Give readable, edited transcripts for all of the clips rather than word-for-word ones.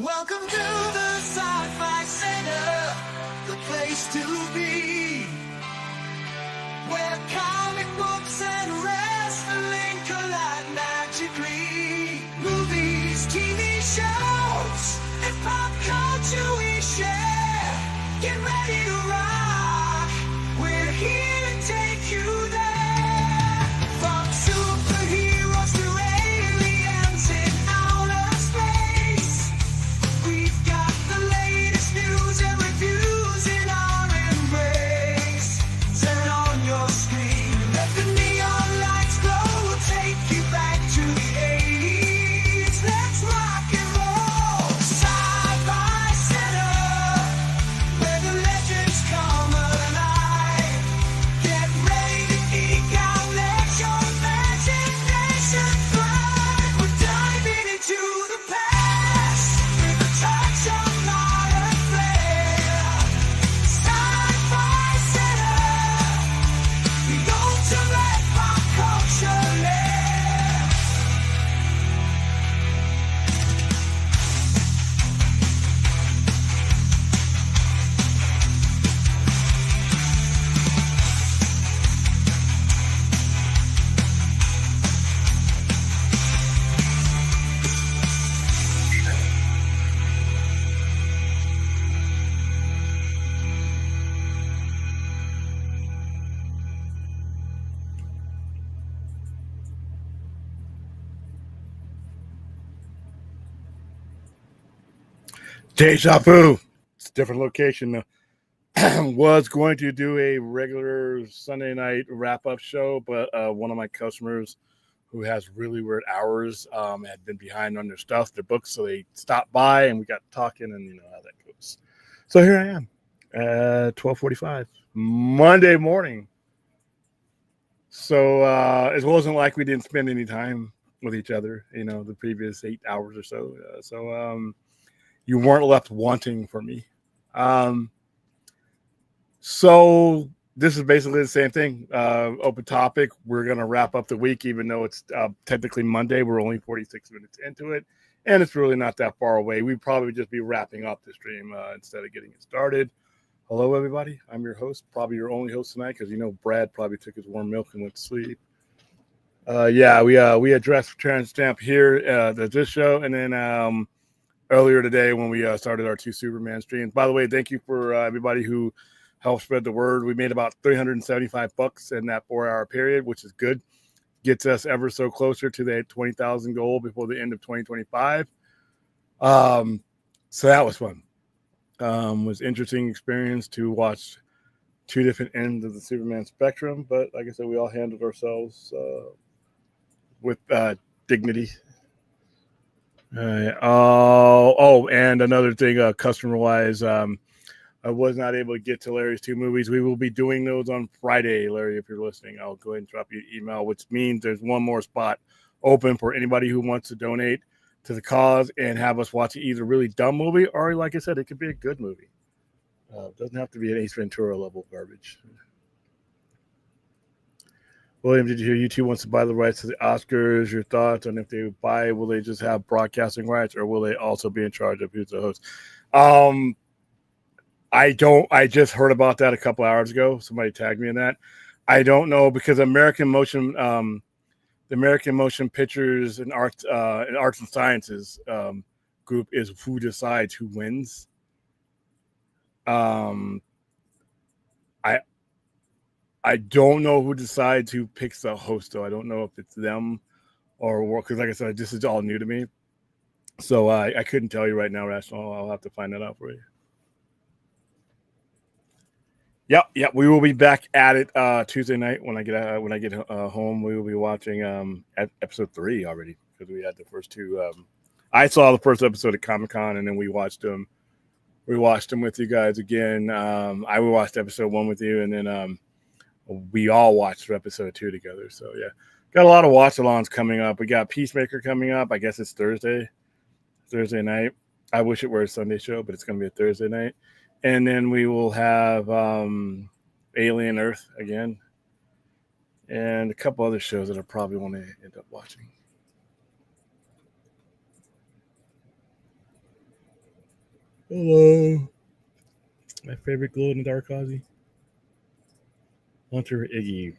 Welcome to the Sci-Fi Center, the place to be, where comic books and wrestling collide magically. Movies, TV shows, and pop culture we share. Get ready to rock, we're here to take you there. From superheroes to aliens in outer space, we've got the latest news and reviews in our embrace. Turn on your screen, let the neon lights glow. We'll take you back to the 80s. Let's rock and roll. Sci-Fi Center, where the legends come alive. Get ready to geek out, let your imagination thrive. We're diving into the past with a touch of modern flair. Sci-Fi Center, the ultimate pop culture lair. Deja vu. It's a different location now. Was going to do a regular Sunday night wrap-up show, but one of my customers who has really weird hours had been behind on their stuff, their books, so they stopped by and we got talking, and you know how that goes. So here I am at 12:45 Monday morning. So it wasn't like we didn't spend any time with each other, you know, the previous 8 hours or so. You weren't left wanting for me. So this is basically the same thing. Open topic. We're going to wrap up the week, even though it's technically Monday. We're only 46 minutes into it, and it's really not that far away. We'd probably just be wrapping up the stream instead of getting it started. Hello, everybody. I'm your host, probably your only host tonight, because you know Brad probably took his warm milk and went to sleep. We addressed Terrence Stamp here at this show, and then earlier today when we started our 2 Superman streams. By the way, thank you for everybody who helped spread the word. We made about $375 in that 4-hour period, which is good. Gets us ever so closer to the 20,000 goal before the end of 2025. So that was fun. Was interesting experience to watch 2 different ends of the Superman spectrum, but like I said, we all handled ourselves with dignity. And another thing, customer-wise, I was not able to get to Larry's 2 movies. We will be doing those on Friday, Larry, if you're listening. I'll go ahead and drop you an email, which means there's one more spot open for anybody who wants to donate to the cause and have us watch either a really dumb movie or, like I said, it could be a good movie. It doesn't have to be an Ace Ventura level garbage. William, did you hear YouTube wants to buy the rights to the Oscars? Your thoughts on if they buy, will they just have broadcasting rights, or will they also be in charge of who's the host? I just heard about that a couple hours ago. Somebody tagged me in that. I don't know, because the American Motion Pictures and Arts and Sciences group is who decides who wins. I don't know who decides who picks the host, though. I don't know if it's them or because, like I said, this is all new to me. So I couldn't tell you right now, Rational. I'll have to find that out for you. Yep. We will be back at it Tuesday night when I get home. We will be watching episode 3 already, because we had the first 2. I saw the first episode of Comic-Con, and then we watched them. We watched them with you guys again. I watched episode 1 with you, and then we all watched episode 2 together. So yeah, got a lot of watch-alongs coming up. We got Peacemaker coming up. I guess it's Thursday night. I wish it were a Sunday show, but it's going to be a Thursday night. And then we will have Alien Earth again, and a couple other shows that I probably want to end up watching. Hello. My favorite glow in the dark Ozzy. Hunter Iggy.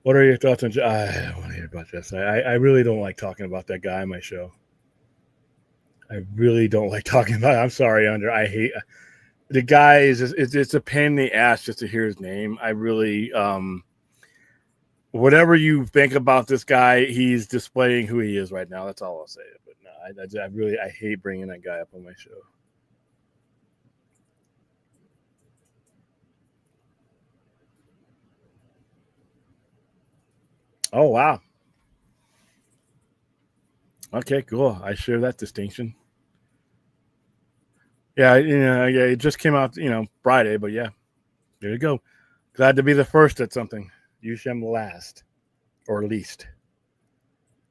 What are your thoughts on? I don't want to hear about this. I really don't like talking about that guy on my show. I really don't like talking about it. I'm sorry, Under. I hate the guy. It's a pain in the ass just to hear his name. I really whatever you think about this guy, he's displaying who he is right now. That's all I'll say. But no, I really hate bringing that guy up on my show. Oh wow. Okay, cool. I share that distinction. Yeah, yeah, it just came out, Friday, but yeah, there you go. Glad to be the first at something. You shall last, or least.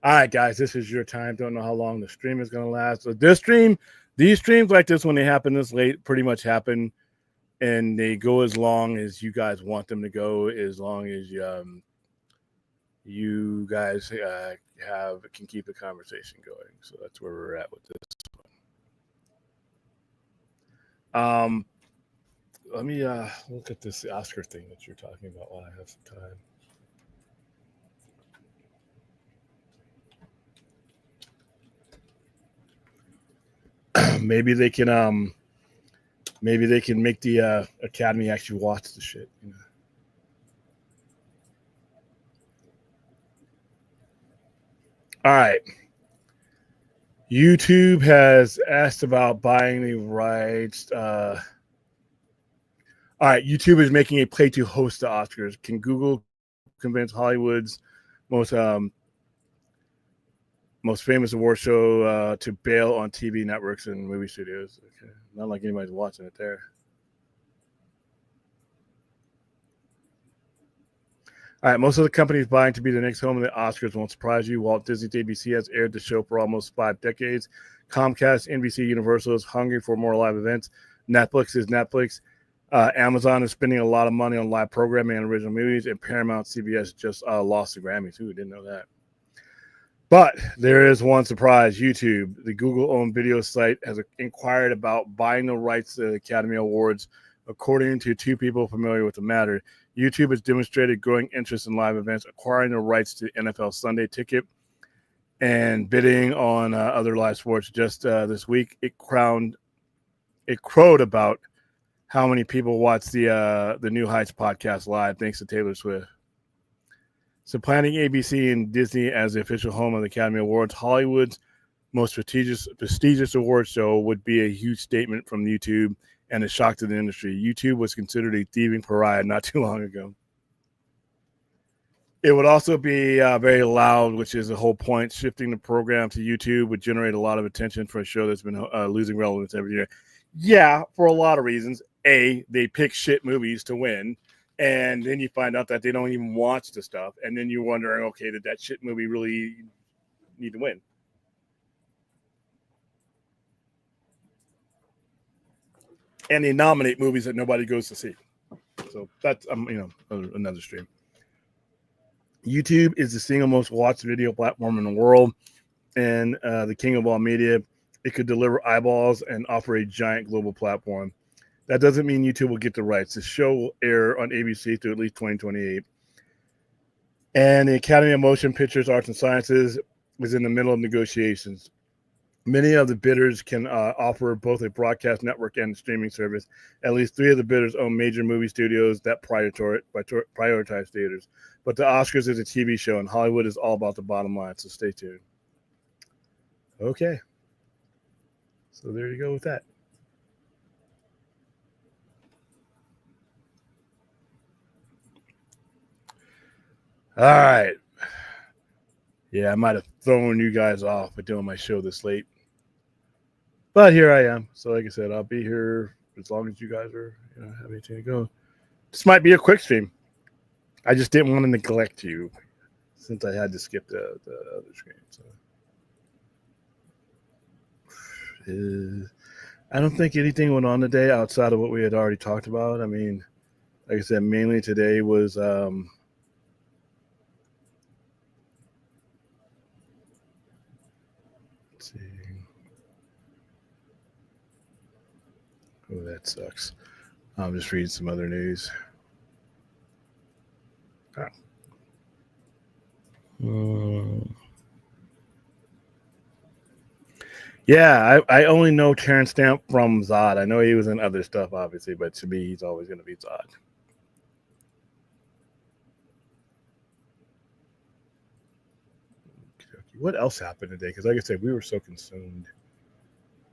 All right, guys, this is your time. Don't know how long the stream is going to last. So these streams like this, when they happen this late, pretty much happen, and they go as long as you guys want them to go, as long as you guys can keep the conversation going. So that's where we're at with this one. Let me look at this Oscar thing that you're talking about while I have some time. Maybe they can make the Academy actually watch the shit. All right. YouTube has asked about buying the rights. All right, YouTube is making a play to host the Oscars. Can Google convince Hollywood's most famous award show to bail on TV networks and movie studios? Okay, not like anybody's watching it there. All right, most of the companies vying to be the next home of the Oscars won't surprise you. Walt Disney's ABC has aired the show for almost 5 decades. Comcast, NBC, Universal is hungry for more live events. Netflix is Netflix. Amazon is spending a lot of money on live programming and original movies, and Paramount CBS just lost the Grammys. Ooh, didn't know that. But there is one surprise. YouTube, the Google-owned video site, has inquired about buying the rights to the Academy Awards. According to 2 people familiar with the matter, YouTube has demonstrated growing interest in live events, acquiring the rights to NFL Sunday Ticket and bidding on other live sports. Just this week, it crowed about how many people watch the New Heights podcast live, thanks to Taylor Swift. Supplanting ABC and Disney as the official home of the Academy Awards, Hollywood's most prestigious award show would be a huge statement from YouTube and a shock to the industry. YouTube was considered a thieving pariah not too long ago. It would also be very loud, which is the whole point. Shifting the program to YouTube would generate a lot of attention for a show that's been losing relevance every year. Yeah, for a lot of reasons. A, they pick shit movies to win, and then you find out that they don't even watch the stuff, and then you're wondering, okay, did that shit movie really need to win? And they nominate movies that nobody goes to see. So that's another stream. YouTube is the single most watched video platform in the world, and the king of all media. It could deliver eyeballs and offer a giant global platform. That doesn't mean YouTube will get the rights. The show will air on ABC through at least 2028. And the Academy of Motion Pictures, Arts, and Sciences is in the middle of negotiations. Many of the bidders can offer both a broadcast network and a streaming service. At least 3 of the bidders own major movie studios that prioritize theaters. But the Oscars is a TV show, and Hollywood is all about the bottom line, so stay tuned. Okay. So there you go with that. All right. Yeah, I might have thrown you guys off by doing my show this late. But here I am. So like I said, I'll be here as long as you guys are have anything to go. This might be a quick stream. I just didn't want to neglect you since I had to skip the other screen. So I don't think anything went on today outside of what we had already talked about. I mean, like I said, mainly today was let's see. Oh, that sucks. I'm just reading some other news. Yeah, I only know Terrence Stamp from Zod. I know he was in other stuff, obviously, but to me, he's always going to be Zod. What else happened today? Because, like I said, we were so consumed.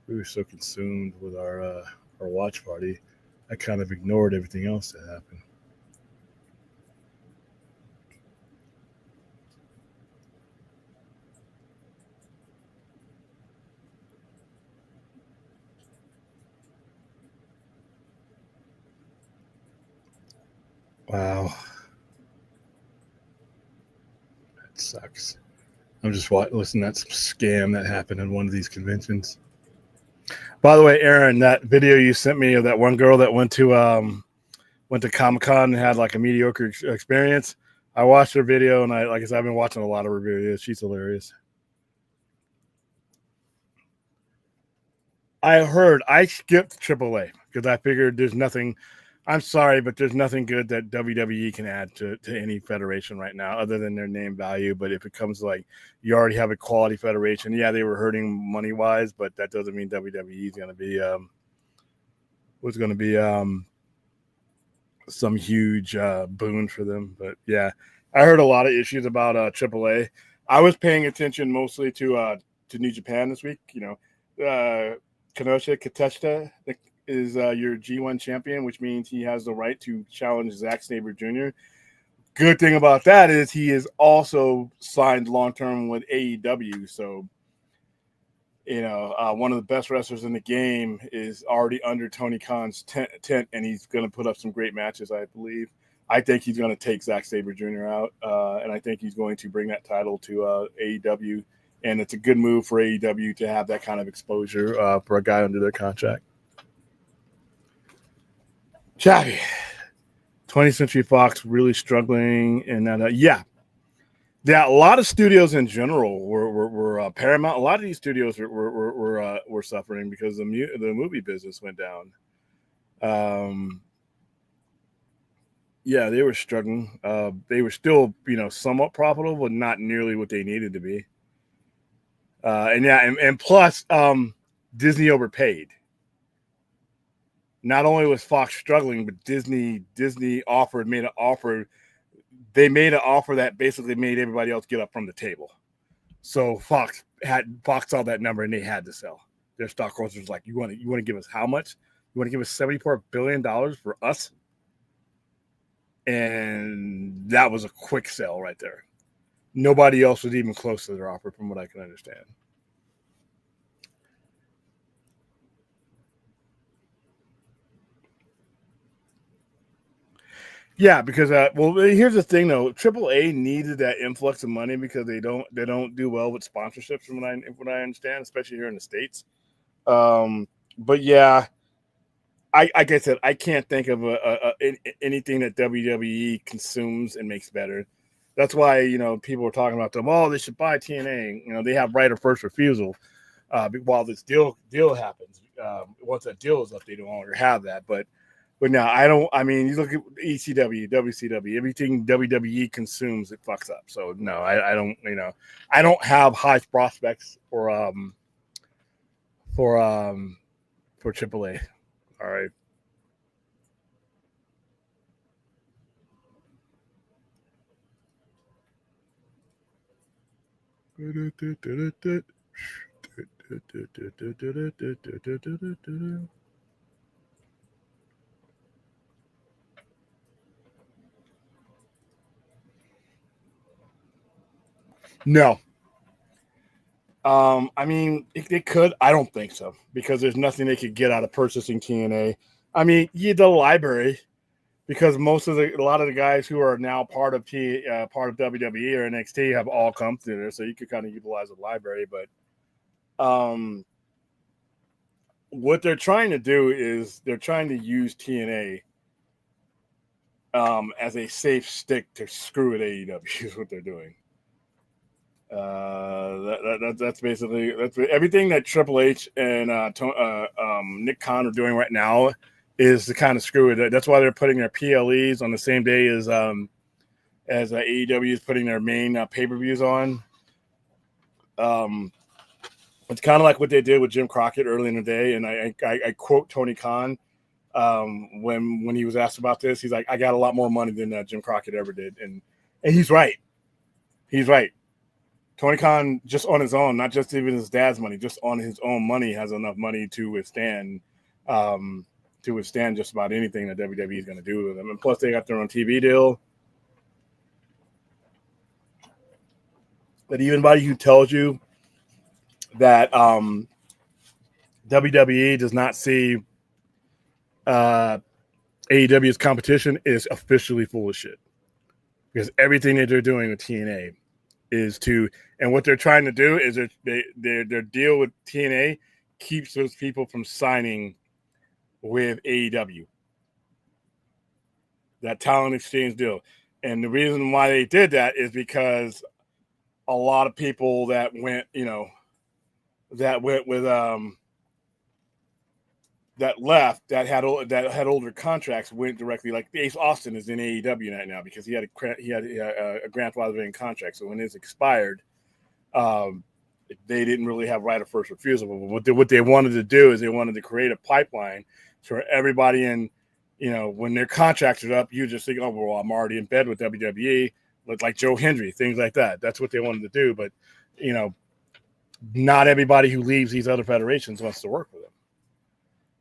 We were so consumed with our watch party. I kind of ignored everything else that happened. Wow, that sucks. I'm just listening to that scam that happened at one of these conventions. By the way, Aaron, that video you sent me of that one girl that went to Comic-Con and had like a mediocre experience. I watched her video, and like I said, I've been watching a lot of her videos. She's hilarious. I skipped AAA because I figured there's nothing. I'm sorry, but there's nothing good that WWE can add to any federation right now other than their name value. But if it comes to like you already have a quality federation, yeah, they were hurting money wise, but that doesn't mean WWE is going to be was going to be some huge boon for them. But yeah, I heard a lot of issues about AAA. I was paying attention mostly to New Japan this week. Kenosha Kateshita is your G1 champion, which means he has the right to challenge Zack Sabre Jr. Good thing about that is he is also signed long term with AEW. So, one of the best wrestlers in the game is already under Tony Khan's tent, and he's going to put up some great matches, I believe. I think he's going to take Zack Sabre Jr. out, and I think he's going to bring that title to AEW. And it's a good move for AEW to have that kind of exposure for a guy under their contract. Chappie, 20th Century Fox really struggling in that. Yeah, a lot of studios in general were Paramount. A lot of these studios were suffering because the movie business went down. Yeah, they were struggling. They were still, somewhat profitable, but not nearly what they needed to be. And plus, Disney overpaid. Not only was Fox struggling, but Disney made an offer. They made an offer that basically made everybody else get up from the table. So Fox saw that number and they had to sell. Their stockholders was like, "You want to give us how much? You want to give us $74 billion for us?" And that was a quick sell right there. Nobody else was even close to their offer, from what I can understand. Yeah, because here's the thing though. AAA needed that influx of money because they don't do well with sponsorships, from what I understand, especially here in the States. But yeah, like I said, I can't think of anything that WWE consumes and makes better. That's why people are talking about them. Oh, they should buy TNA. They have right of first refusal while this deal happens. Once that deal is up, they no longer have that. But now I don't. I mean, you look at ECW, WCW, everything WWE consumes, it fucks up. So no, I don't. I don't have high prospects for AAA. All right. No. I mean, they could. I don't think so because there's nothing they could get out of purchasing TNA. I mean, the library, because a lot of the guys who are now part of WWE or NXT have all come through there, so you could kind of utilize the library. But what they're trying to do is they're trying to use TNA as a safe stick to screw at AEW is what they're doing. That's basically everything that Triple H and Nick Khan are doing right now is to kind of screw it. That's why they're putting their PLEs on the same day as AEW is putting their main pay-per-views on. It's kind of like what they did with Jim Crockett early in the day, and I quote Tony Khan when he was asked about this. He's like, "I got a lot more money than Jim Crockett ever did," and he's right. He's right. Tony Khan, just on his own, not just even his dad's money, just on his own money, has enough money to withstand just about anything that WWE is going to do with them. And plus, they got their own TV deal. But anybody who tells you that WWE does not see AEW as competition is officially full of shit. Because everything that they're doing with TNA is to, and what they're trying to do is their deal with TNA keeps those people from signing with AEW. That talent exchange deal. And the reason why they did that is because a lot of people that went with that left that had older contracts went directly. Like Ace Austin is in AEW right now because he had a grandfathering contract. So when his expired, they didn't really have right of first refusal. But what they wanted to do is they wanted to create a pipeline for everybody in, when their contracts are up, you just think, oh, well, I'm already in bed with WWE, like Joe Hendry, things like that. That's what they wanted to do. But, not everybody who leaves these other federations wants to work with them.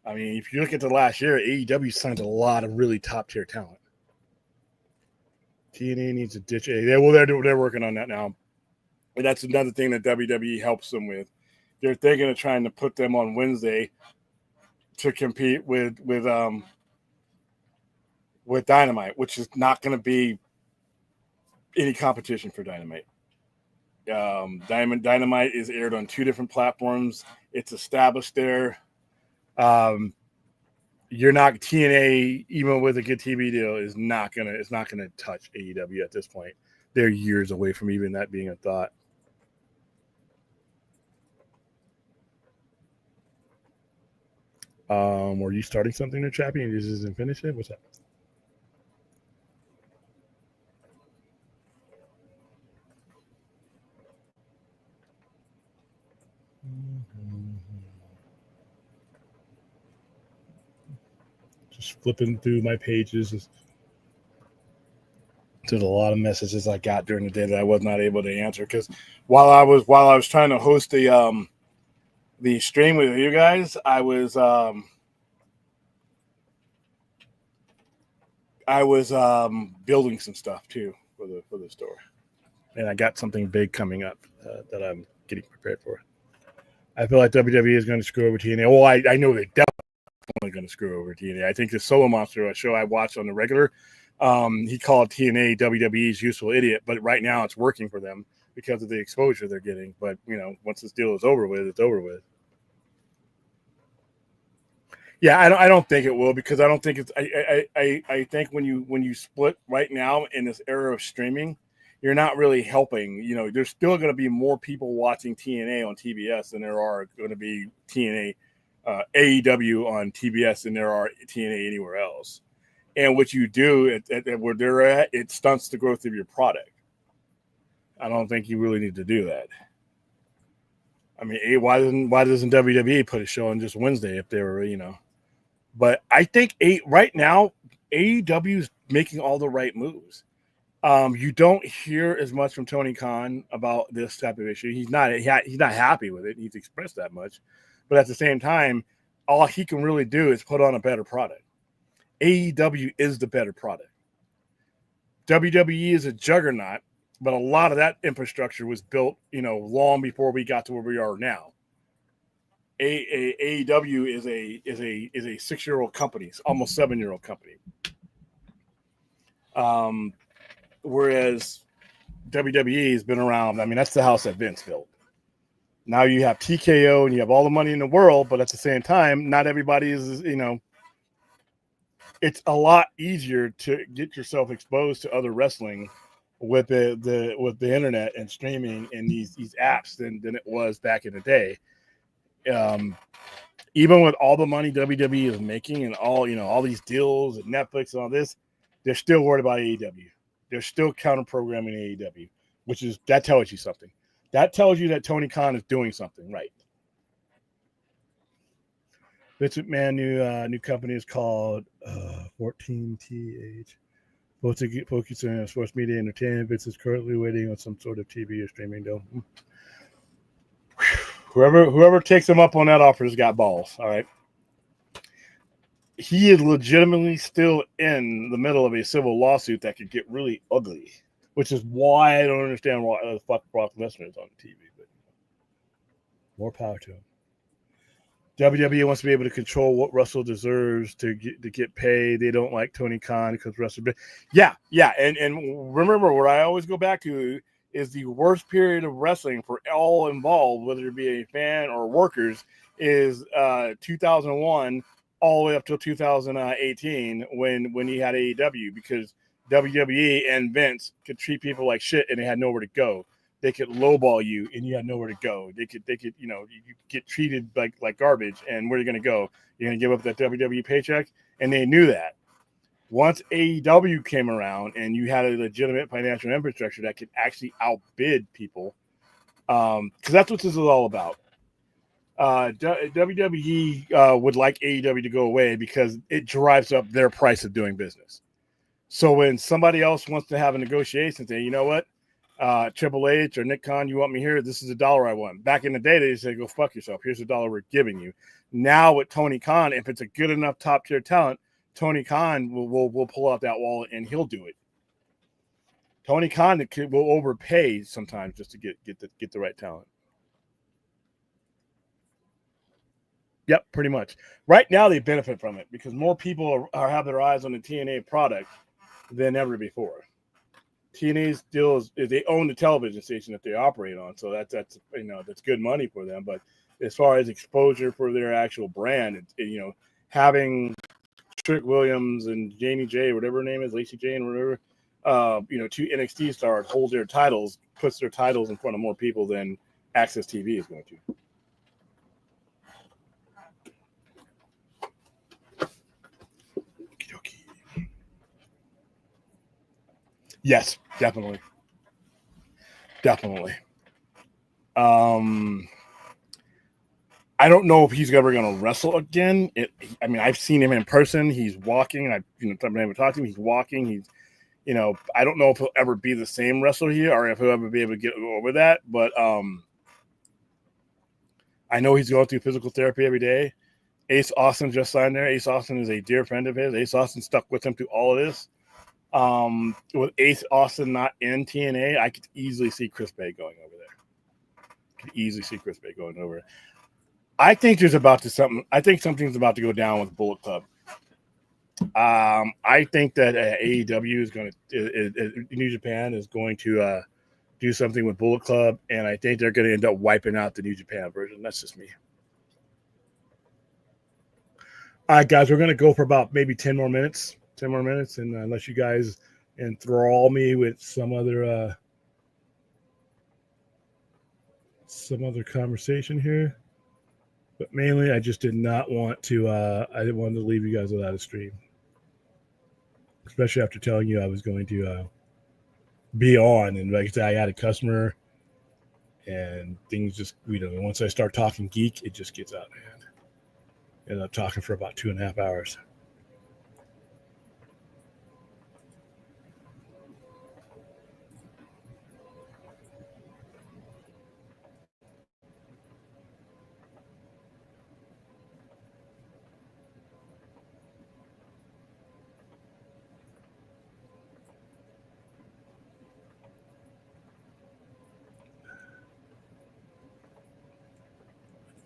I mean, if you look at the last year, AEW signed a lot of really top-tier talent. TNA needs to ditch AEW. Well, they're working on that now. And that's another thing that WWE helps them with. They're thinking of trying to put them on Wednesday to compete with Dynamite, which is not going to be any competition for Dynamite. Dynamite is aired on 2 different platforms. It's established there. You're not TNA, even with a good TV deal, it's not gonna touch AEW at this point. They're years away from even that being a thought. Were you starting something there, Chappie, and you just didn't finish it? What's that? Just flipping through my pages. There's a lot of messages I got during the day that I was not able to answer because while I was trying to host the stream with you guys, I was building some stuff too for the store, and I got something big coming up that I'm getting prepared for. I feel like WWE is going to screw over TNA. Well, I know they're definitely going to screw over TNA. I think the Solo Monster, a show I watched on the regular, he called TNA WWE's useful idiot, but right now it's working for them because of the exposure they're getting. But once this deal is over with, it's over with. Yeah, I don't think it will because I don't think it's. I think when you split right now in this era of streaming, you're not really helping. There's still going to be more people watching TNA on TBS than there are going to be TNA AEW on TBS than there are TNA anywhere else. And what you do at where they're at, it stunts the growth of your product. I don't think you really need to do that. I mean, why doesn't WWE put a show on just Wednesday if they were, But I think right now AEW is making all the right moves. You don't hear as much from Tony Khan about this type of issue. He's not happy with it. He's expressed that much, but at the same time, all he can really do is put on a better product. AEW is the better product. WWE is a juggernaut, but a lot of that infrastructure was built, long before we got to where we are now. AEW is a 6-year-old company, it's almost 7-year-old company. Whereas WWE has been around. I mean, that's the house that Vince built. Now you have TKO and you have all the money in the world, but at the same time, not everybody is, it's a lot easier to get yourself exposed to other wrestling with the internet and streaming and these apps than it was back in the day. Even with all the money WWE is making and all these deals and Netflix and all this, they're still worried about AEW. They're still counter programming AEW, that tells you something. That tells you that Tony Khan is doing something right. Vince McMahon new company is called 14TH. Focusing on sports media and entertainment. Vince is currently waiting on some sort of TV or streaming deal. Whoever takes him up on that offer has got balls. All right. He is legitimately still in the middle of a civil lawsuit that could get really ugly, which is why I don't understand why the fuck Brock Lesnar is on TV. But more power to him. WWE wants to be able to control what Russell deserves to get paid. They don't like Tony Khan because Russell. Yeah. And remember, what I always go back to is the worst period of wrestling for all involved, whether it be a fan or workers, is 2001 all the way up till 2018 when he had AEW, because WWE and Vince could treat people like shit and they had nowhere to go. They could lowball you and you had nowhere to go. They could you get treated like garbage, and where are you going to go? You're going to give up that WWE paycheck? And they knew that. Once AEW came around and you had a legitimate financial infrastructure that could actually outbid people, because that's what this is all about. WWE would like AEW to go away because it drives up their price of doing business. So when somebody else wants to have a negotiation, say, you know what? Triple H or Nick Khan, you want me here? This is $1 I want. Back in the day, they say, go fuck yourself. Here's $1 we're giving you. Now with Tony Khan, if it's a good enough top tier talent, Tony Khan will pull out that wallet and he'll do it. Tony Khan will overpay sometimes just to get the right talent. Yep, pretty much. Right now they benefit from it because more people have their eyes on the TNA product than ever before. TNA's deal is they own the television station that they operate on, so that's good money for them. But as far as exposure for their actual brand, having Trick Williams and Janie J, whatever her name is, Lacey Jane, whatever, two NXT stars hold their titles, puts their titles in front of more people than Access TV is going to. Yes, definitely. I don't know if he's ever going to wrestle again. I've seen him in person. He's walking. I've never talked to him. He's walking. He's, I don't know if he'll ever be the same wrestler here or if he'll ever be able to get over that. But I know he's going through physical therapy every day. Ace Austin just signed there. Ace Austin is a dear friend of his. Ace Austin stuck with him through all of this. With Ace Austin not in TNA, I could easily see Chris Bay going over there. I think something's about to go down with Bullet Club. I think that AEW is going to New Japan is going to do something with Bullet Club, and I think they're going to end up wiping out the New Japan version. That's just me. All right, guys, we're going to go for about maybe 10 more minutes, and unless you guys enthrall me with some other conversation here. But mainly, I just did not want to. I didn't want to leave you guys without a stream, especially after telling you I was going to be on. And like I said, I had a customer, and things just once I start talking geek, it just gets out of hand. Ended up talking for about 2.5 hours.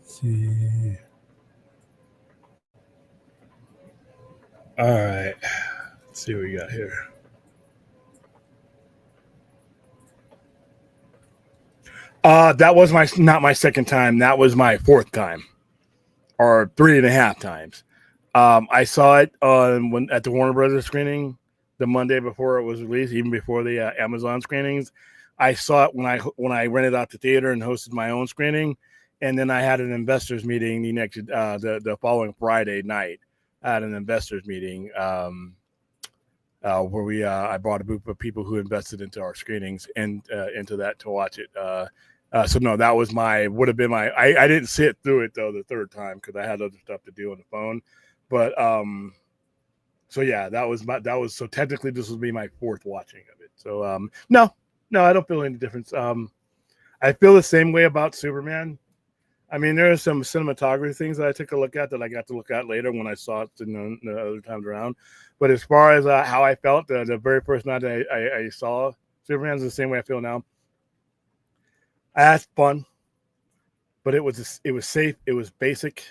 See. All right. Let's see what we got here. That was not my second time. That was my fourth time, or 3.5 times. I saw it at the Warner Brothers screening the Monday before it was released, even before the Amazon screenings. I saw it when I rented out the theater and hosted my own screening, and then I had an investors meeting the following Friday night. I had an investors meeting where I brought a group of people who invested into our screenings and into that to watch it. So no, that was would have been my. I didn't sit through it though the third time because I had other stuff to do on the phone. But so yeah, so technically this would be my fourth watching of it. So no, I don't feel any difference. I feel the same way about Superman. I mean, there are some cinematography things that I took a look at that I got to look at later when I saw it the other times around. But as far as how I felt the very first night I saw Superman's the same way I feel now. I had fun, but it was safe. It was basic.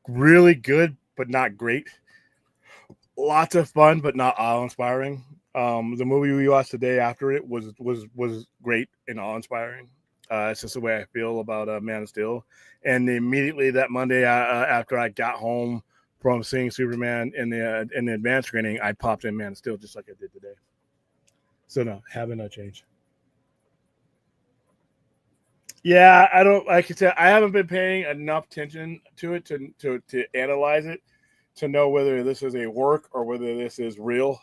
Really good, but not great. Lots of fun, but not awe-inspiring. The movie we watched the day after it was great and awe-inspiring. It's just the way I feel about Man of Steel. And immediately that Monday after I got home from seeing Superman in the advanced screening, I popped in Man of Steel just like I did today. So no, haven't no change. Yeah, I don't. Like I said, I haven't been paying enough attention to it to analyze it to know whether this is a work or whether this is real.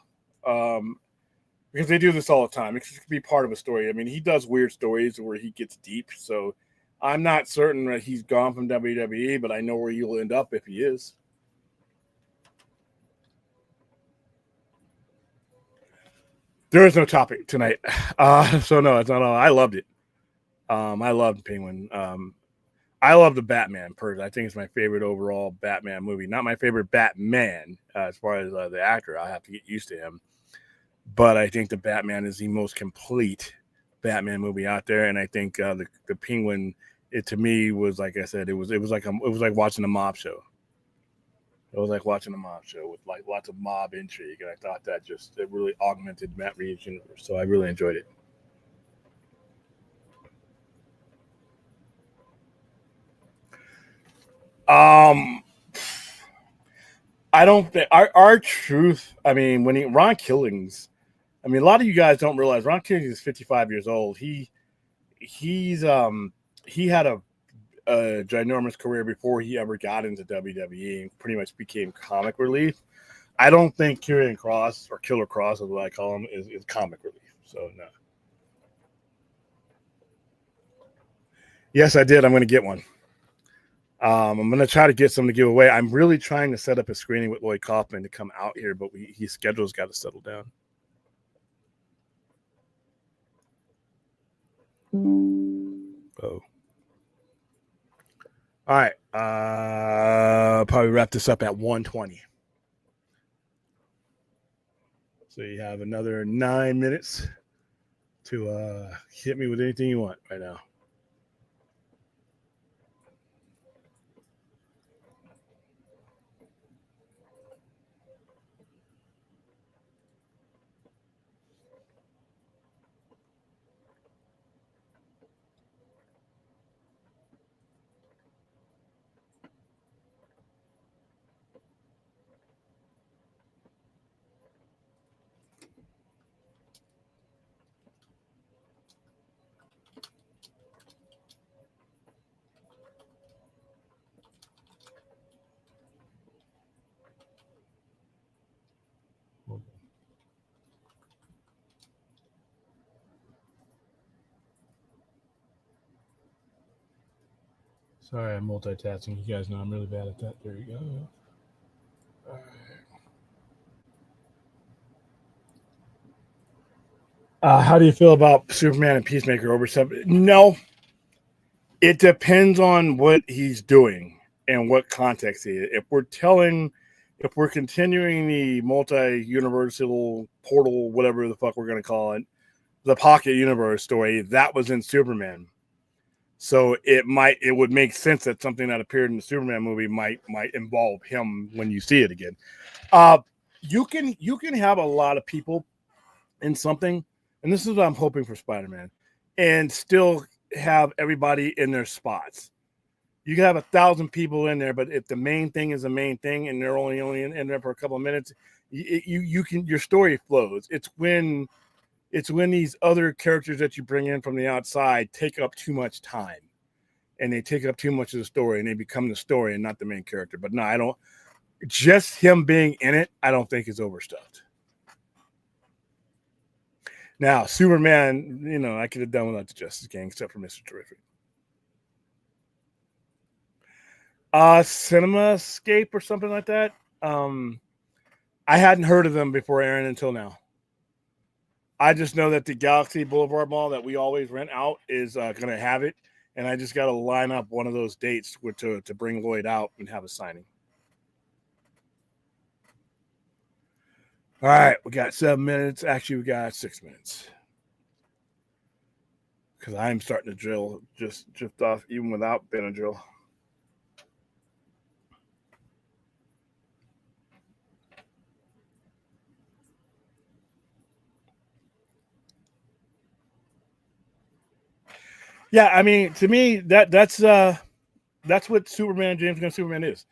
Because they do this all the time. It could be part of a story. I mean, he does weird stories where he gets deep. So I'm not certain that he's gone from WWE, but I know where he'll end up if he is. There is no topic tonight. So no, it's not all. I loved it. I loved Penguin. I love the Batman person. I think it's my favorite overall Batman movie. Not my favorite Batman as far as the actor. I have to get used to him. But I think the Batman is the most complete Batman movie out there, and I think the Penguin, to me was like I said, it was like watching a mob show. It was like watching a mob show with like lots of mob intrigue, and I thought it really augmented Matt Reeves' universe. So I really enjoyed it. I don't think our truth. I mean, Ron Killings. I mean, a lot of you guys don't realize Ron Killings is 55 years old. He had a ginormous career before he ever got into WWE and pretty much became comic relief. I don't think Killer Cross is what I call him is comic relief. So no. Yes, I did. I'm going to get one. I'm going to try to get some to give away. I'm really trying to set up a screening with Lloyd Kaufman to come out here, but his schedule's got to settle down. Oh. All right. Probably wrap this up at 1:20. So you have another 9 minutes to hit me with anything you want right now. Sorry, I'm multitasking. You guys know I'm really bad at that. There you go. All right. How do you feel about Superman and Peacemaker over something? No, it depends on what he's doing and what context he is. If we're continuing the multi-universal portal, whatever the fuck we're going to call it, the pocket universe story, that was in Superman. So it would make sense that something that appeared in the Superman movie might involve him when you see it again. You can have a lot of people in something, and this is what I'm hoping for Spider-Man, and still have everybody in their spots. You can have 1,000 people in there, but if the main thing is the main thing, and they're only in there for a couple of minutes, You can, your story flows. It's when these other characters that you bring in from the outside take up too much time, and they take up too much of the story, and they become the story and not the main character. But no, I don't. Just him being in it, I don't think is overstuffed. Now, Superman, I could have done without the Justice Gang except for Mr. Terrific. CinemaScape or something like that. I hadn't heard of them before, Aaron, until now. I just know that the Galaxy Boulevard Mall that we always rent out is going to have it, and I just got to line up one of those dates to bring Lloyd out and have a signing. All right, we got 7 minutes. Actually, we got 6 minutes. Because I'm starting to drift off even without Benadryl. Yeah, I mean, to me, that's what James Gunn Superman is.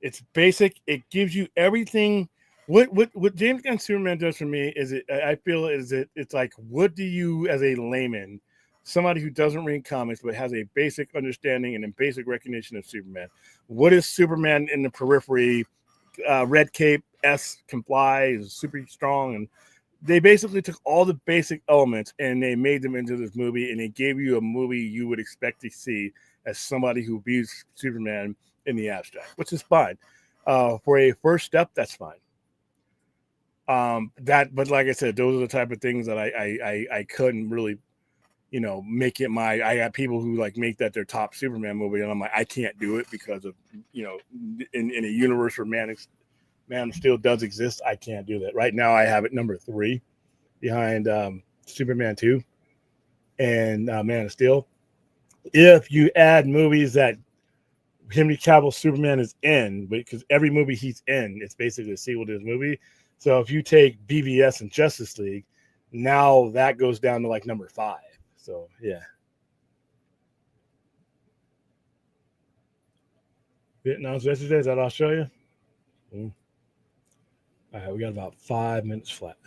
It's basic. It gives you everything. What James Gunn Superman does for me is I feel it's like, what do you, as a layman, somebody who doesn't read comics but has a basic understanding and a basic recognition of Superman, what is Superman in the periphery? Red cape, can fly, is super strong, and they basically took all the basic elements and they made them into this movie, and they gave you a movie you would expect to see as somebody who views Superman in the abstract, which is fine. For a first step, that's fine. But like I said, those are the type of things that I couldn't really, make it my. I got people who like make that their top Superman movie, and I'm like, I can't do it because of, in a universe where Man of Steel does exist, I can't do that. Right now, I have it number 3 behind Superman 2 and Man of Steel. If you add movies that Henry Cavill Superman is in, because every movie he's in, it's basically a sequel to his movie. So if you take BVS and Justice League, now that goes down to like number 5. So yeah. Vietnam's yesterday, is that Australia? All right, we got about 5 minutes flat.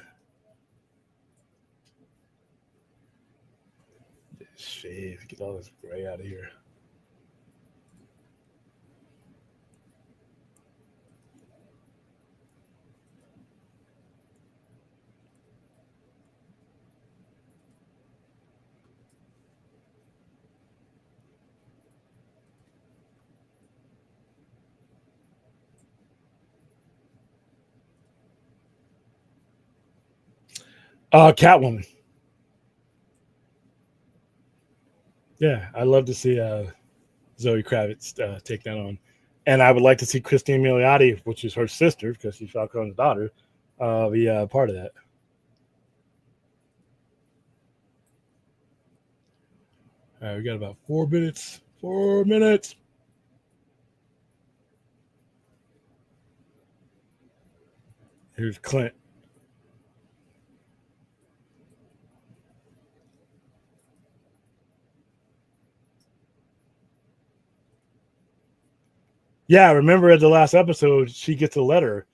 Shave, get all this gray out of here. Catwoman. Yeah, I'd love to see Zoe Kravitz take that on. And I would like to see Christine Milioti, which is her sister, because she's Falcone's daughter, be part of that. All right, we got about 4 minutes. 4 minutes. Here's Clint. Yeah, remember at the last episode, she gets a letter.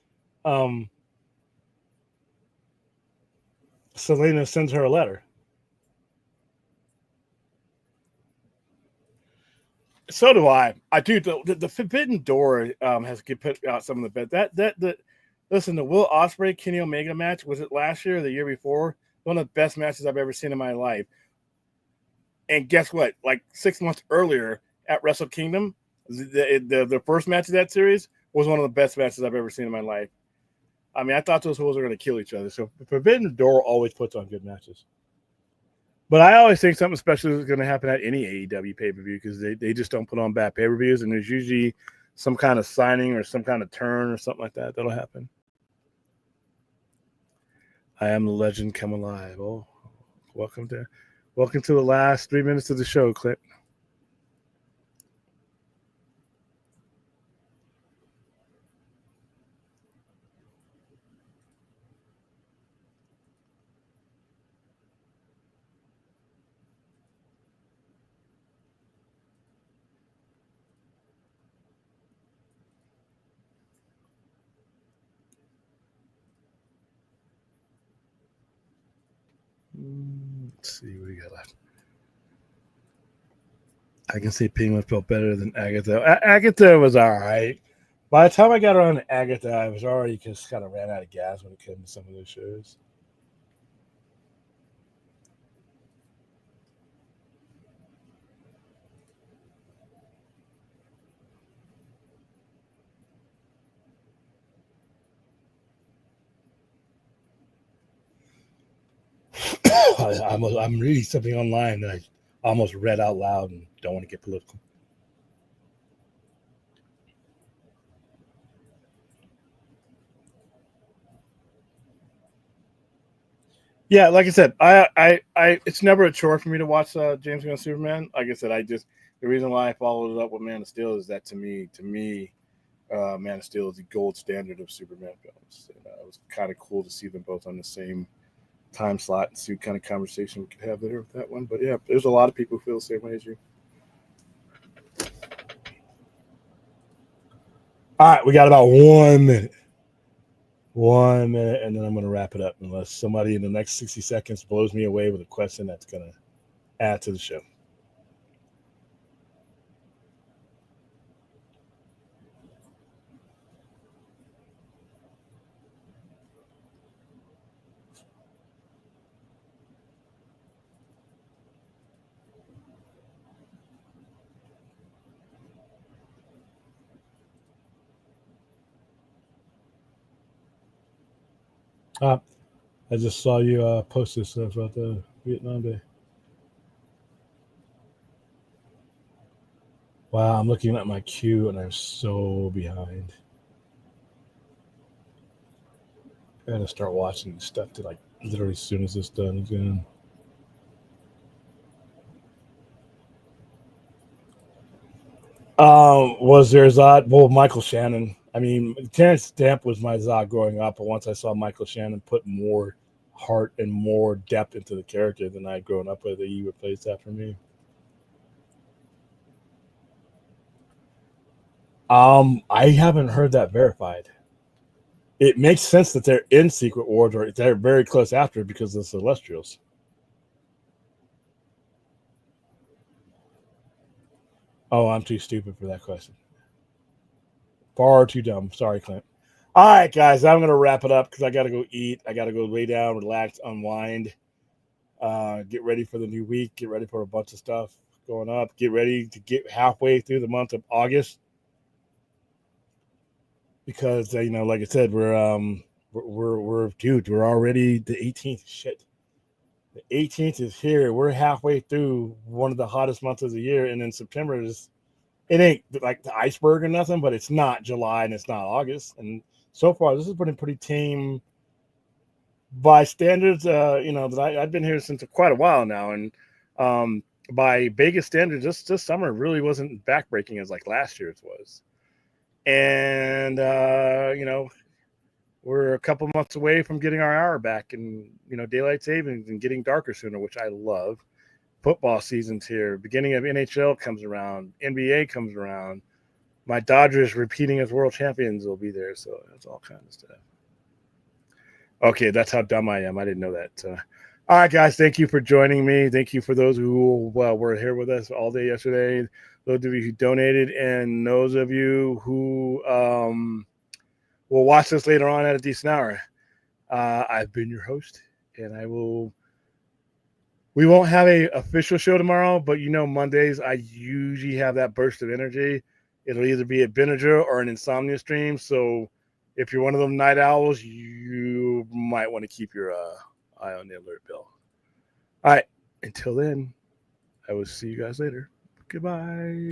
Selena sends her a letter. So do I. I do. The Forbidden Door has put out some of the best. Listen, the Will Ospreay Kenny Omega match, was it last year or the year before? One of the best matches I've ever seen in my life. And guess what? Like 6 months earlier at Wrestle Kingdom, the first match of that series was one of the best matches I've ever seen in my life. I mean, I thought those fools were going to kill each other. So Forbidden Door always puts on good matches. But I always think something special is going to happen at any AEW pay-per-view, because they just don't put on bad pay-per-views, and there's usually some kind of signing or some kind of turn or something like that that'll happen. I am the legend come alive. Oh, welcome to the last 3 minutes of the show, Clint. Let's see what we got left. I can say Penguin felt better than Agatha. Agatha was all right. By the time I got around to Agatha, I was already just kind of ran out of gas when it came to some of those shows. I'm reading something online that I almost read out loud and don't want to get political. Yeah, like I said, I it's never a chore for me to watch James Gunn Superman. Like I said, the reason why I followed it up with Man of Steel is that to me, Man of Steel is the gold standard of Superman films. And, it was kind of cool to see them both on the same time slot and see what kind of conversation we could have there with that one. But yeah, there's a lot of people who feel the same way as you. All right, we got about 1 minute. 1 minute, and then I'm going to wrap it up unless somebody in the next 60 seconds blows me away with a question that's going to add to the show. I just saw you post this stuff about the Vietnam Day. Wow, I'm looking at my queue and I'm so behind. I gotta start watching stuff to like literally as soon as it's done again. Was there Zod? Well, Michael Shannon. I mean, Terrence Stamp was my Zod growing up, but once I saw Michael Shannon put more heart and more depth into the character than I'd grown up with, he replaced that for me. I haven't heard that verified. It makes sense that they're in Secret Wars or they're very close after because of the Celestials. Oh, I'm too stupid for that question. Far too dumb. Sorry, Clint. All right, guys, I'm going to wrap it up because I got to go eat. I got to go lay down, relax, unwind, get ready for the new week, get ready for a bunch of stuff going up, get ready to get halfway through the month of August. Because, like I said, we're already the 18th. Shit. The 18th is here. We're halfway through one of the hottest months of the year. And then September it ain't like the iceberg or nothing, but it's not July and it's not August. And so far, this has been pretty tame by standards, that I've been here since quite a while now. And by Vegas standards, this summer really wasn't backbreaking as like last year's was. And, we're a couple months away from getting our hour back and, daylight savings and getting darker sooner, which I love. Football season's here. Beginning of NHL comes around. NBA comes around. My Dodgers repeating as world champions will be there. So that's all kinds of stuff. Okay, that's how dumb I am. I didn't know that. All right, guys, thank you for joining me. Thank you for those who were here with us all day yesterday. Those of you who donated, and those of you who will watch this later on at a decent hour. I've been your host, and we won't have a official show tomorrow, but Mondays I usually have that burst of energy. It'll either be a Benadryl or an insomnia stream. So if you're one of them night owls, you might want to keep your eye on the alert bell. All right. Until then, I will see you guys later. Goodbye.